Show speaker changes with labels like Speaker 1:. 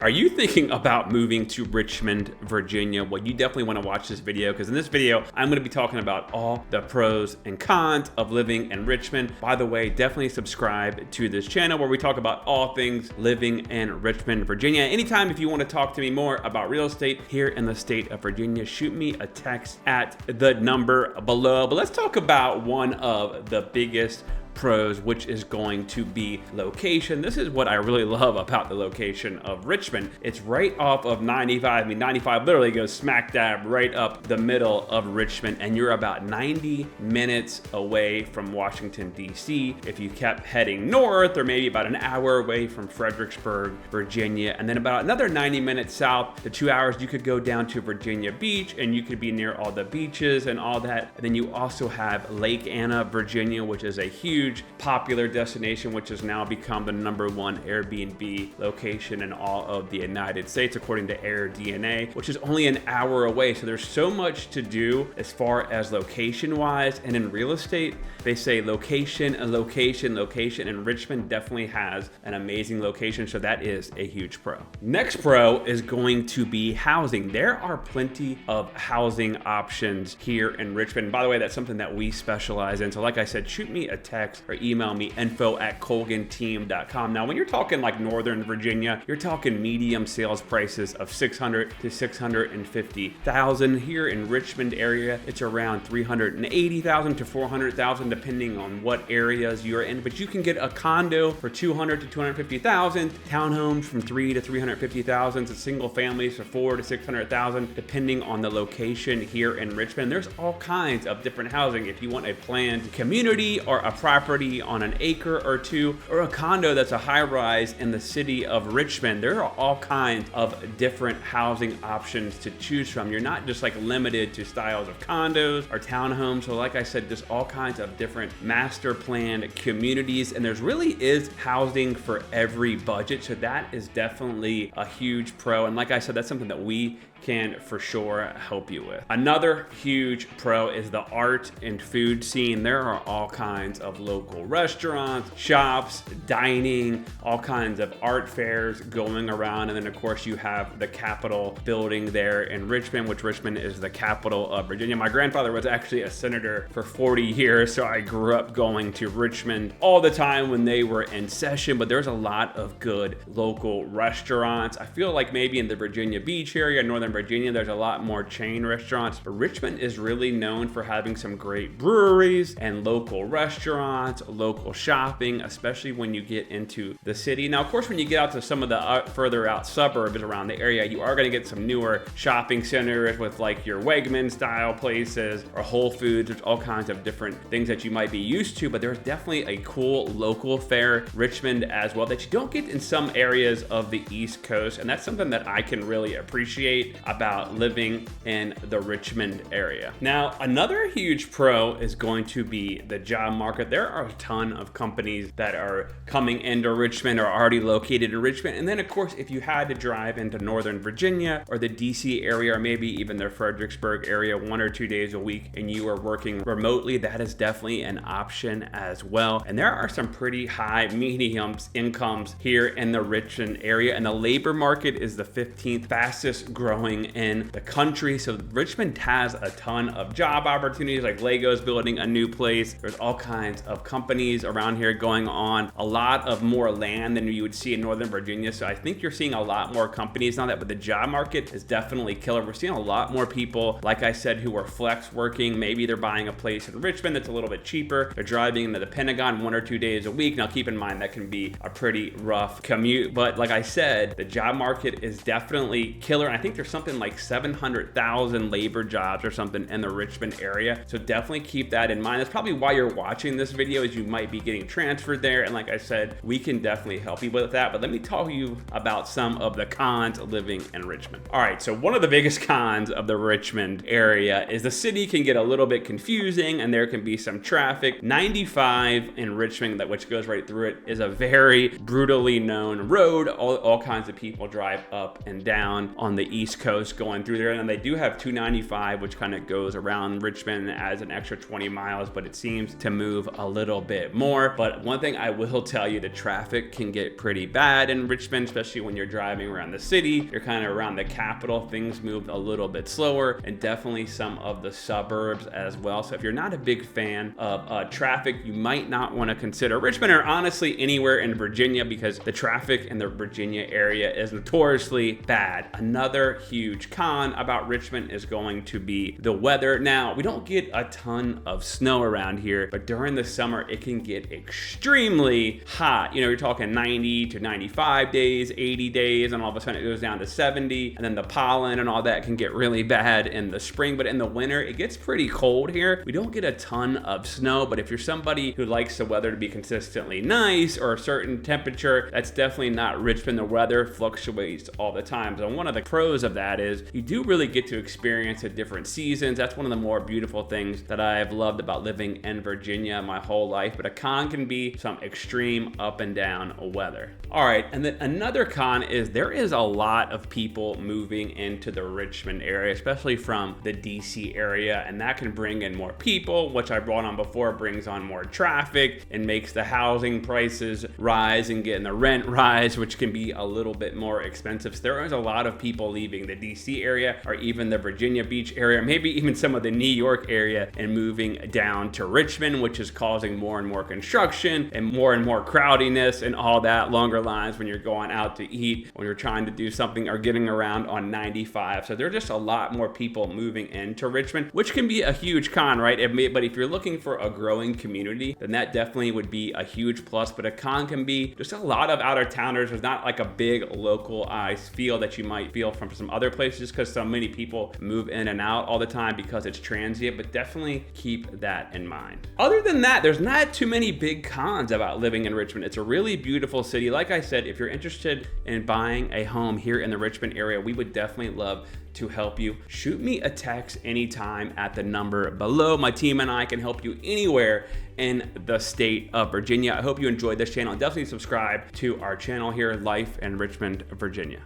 Speaker 1: Are you thinking about moving to Richmond, Virginia? Well, you definitely want to watch this video because in this video, I'm going to be talking about all the pros and cons of living in Richmond. By the way, definitely subscribe to this channel where we talk about all things living in Richmond, Virginia. Anytime if you want to talk to me more about real estate here in the state of Virginia, shoot me a text at the number below. But let's talk about one of the biggest pros, which is going to be location. This is what I really love about the location of Richmond. It's right off of 95. I mean, 95 literally goes smack dab right up the middle of Richmond, and you're about 90 minutes away from Washington, D.C. If you kept heading north, or maybe about an hour away from Fredericksburg, Virginia, and then about another 90 minutes south to 2 hours, you could go down to Virginia Beach, and you could be near all the beaches and all that. And then you also have Lake Anna, Virginia, which is a huge popular destination, which has now become the #1 Airbnb location in all of the United States, according to AirDNA, which is only an hour away. So there's so much to do as far as location wise. And in real estate, they say location, location, location, and Richmond definitely has an amazing location. So that is a huge pro. Next pro is going to be housing. There are plenty of housing options here in Richmond. By the way, that's something that we specialize in. So like I said, shoot me a text or email me info@colganteam.com. Now, when you're talking like Northern Virginia, you're talking medium sales prices of $600,000 to $650,000. Here in Richmond area, it's around $380,000 to $400,000, depending on what areas you're in. But you can get a condo for $200,000 to $250,000, townhomes from $300,000 to $350,000, to single families for $400,000 to $600,000, depending on the location here in Richmond. There's all kinds of different housing. If you want a planned community or a property on an acre or two, or a condo that's a high rise in the city of Richmond, there are all kinds of different housing options to choose from. You're not just like limited to styles of condos or townhomes. So like I said, there's all kinds of different master planned communities, and there's really is housing for every budget. So that is definitely a huge pro. And like I said, that's something that we can for sure help you with. Another huge pro is the art and food scene. There are all kinds of local restaurants, shops, dining, all kinds of art fairs going around. And then of course you have the Capitol building there in Richmond, which Richmond is the capital of Virginia. My grandfather was actually a senator for 40 years, so I grew up going to Richmond all the time when they were in session. But there's a lot of good local restaurants. I feel like maybe in the Virginia Beach area, Northern Virginia, there's a lot more chain restaurants, but Richmond is really known for having some great breweries and local restaurants, local shopping, especially when you get into the city. Now, of course, when you get out to some of the further out suburbs around the area, you are going to get some newer shopping centers with like your Wegman style places or Whole Foods. There's all kinds of different things that you might be used to, but there's definitely a cool local fare, Richmond as well, that you don't get in some areas of the East Coast. And that's something that I can really appreciate about living in the Richmond area. Now, another huge pro is going to be the job market. There are a ton of companies that are coming into Richmond or already located in Richmond. And then of course, if you had to drive into Northern Virginia or the DC area, or maybe even the Fredericksburg area 1 or 2 days a week, and you are working remotely, that is definitely an option as well. And there are some pretty high medium incomes here in the Richmond area. And the labor market is the 15th fastest growing in the country. So Richmond has a ton of job opportunities, like Lego's building a new place. There's all kinds of companies around here going on, a lot of more land than you would see in Northern Virginia. So I think you're seeing a lot more companies now, but the job market is definitely killer. We're seeing a lot more people, like I said, who are flex working. Maybe they're buying a place in Richmond that's a little bit cheaper. They're driving into the Pentagon 1 or 2 days a week. Now keep in mind that can be a pretty rough commute, but like I said, the job market is definitely killer. And I think there's something like 700,000 labor jobs or something in the Richmond area. So definitely keep that in mind. That's probably why you're watching this video, is you might be getting transferred there. And like I said, we can definitely help you with that. But let me tell you about some of the cons of living in Richmond. All right, so one of the biggest cons of the Richmond area is the city can get a little bit confusing and there can be some traffic. 95 in Richmond, which goes right through it, is a very brutally known road. All kinds of people drive up and down on the East Coast going through there. And they do have 295, which kind of goes around Richmond as an extra 20 miles, but it seems to move a little little bit more. But one thing I will tell you, the traffic can get pretty bad in Richmond, especially when you're driving around the city. You're kind of around the capital, things move a little bit slower, and definitely some of the suburbs as well. So if you're not a big fan of traffic, you might not want to consider Richmond, or honestly anywhere in Virginia, because the traffic in the Virginia area is notoriously bad. Another huge con about Richmond is going to be the weather. Now, we don't get a ton of snow around here, but during the summer it can get extremely hot. You know, you're talking 90 to 95 days, 80 days, and all of a sudden it goes down to 70, and then the pollen and all that can get really bad in the spring. But in the winter it gets pretty cold here. We don't get a ton of snow, but if you're somebody who likes the weather to be consistently nice or a certain temperature, that's definitely not Richmond. The weather fluctuates all the time. So one of the pros of that is you do really get to experience the different seasons. That's one of the more beautiful things that I've loved about living in Virginia my whole life. But a con can be some extreme up and down weather. All right, and then another con is there is a lot of people moving into the Richmond area, especially from the DC area, and that can bring in more people, which I brought on before, brings on more traffic and makes the housing prices rise and getting the rent rise, which can be a little bit more expensive. So there is a lot of people leaving the DC area or even the Virginia Beach area, maybe even some of the New York area, and moving down to Richmond, which is causing more and more construction and more crowdiness and all that, longer lines when you're going out to eat, when you're trying to do something, or getting around on 95. So there are just a lot more people moving into Richmond, which can be a huge con, right? But if you're looking for a growing community, then that definitely would be a huge plus. But a con can be just a lot of out-of-towners. There's not like a big localized feel that you might feel from some other places, because so many people move in and out all the time because it's transient. But definitely keep that in mind. Other than that, there's not too many big cons about living in Richmond. It's a really beautiful city. Like I said, if you're interested in buying a home here in the Richmond area, we would definitely love to help you. Shoot me a text anytime at the number below. My team and I can help you anywhere in the state of Virginia. I hope you enjoyed this channel. Definitely subscribe to our channel here, Life in Richmond, Virginia.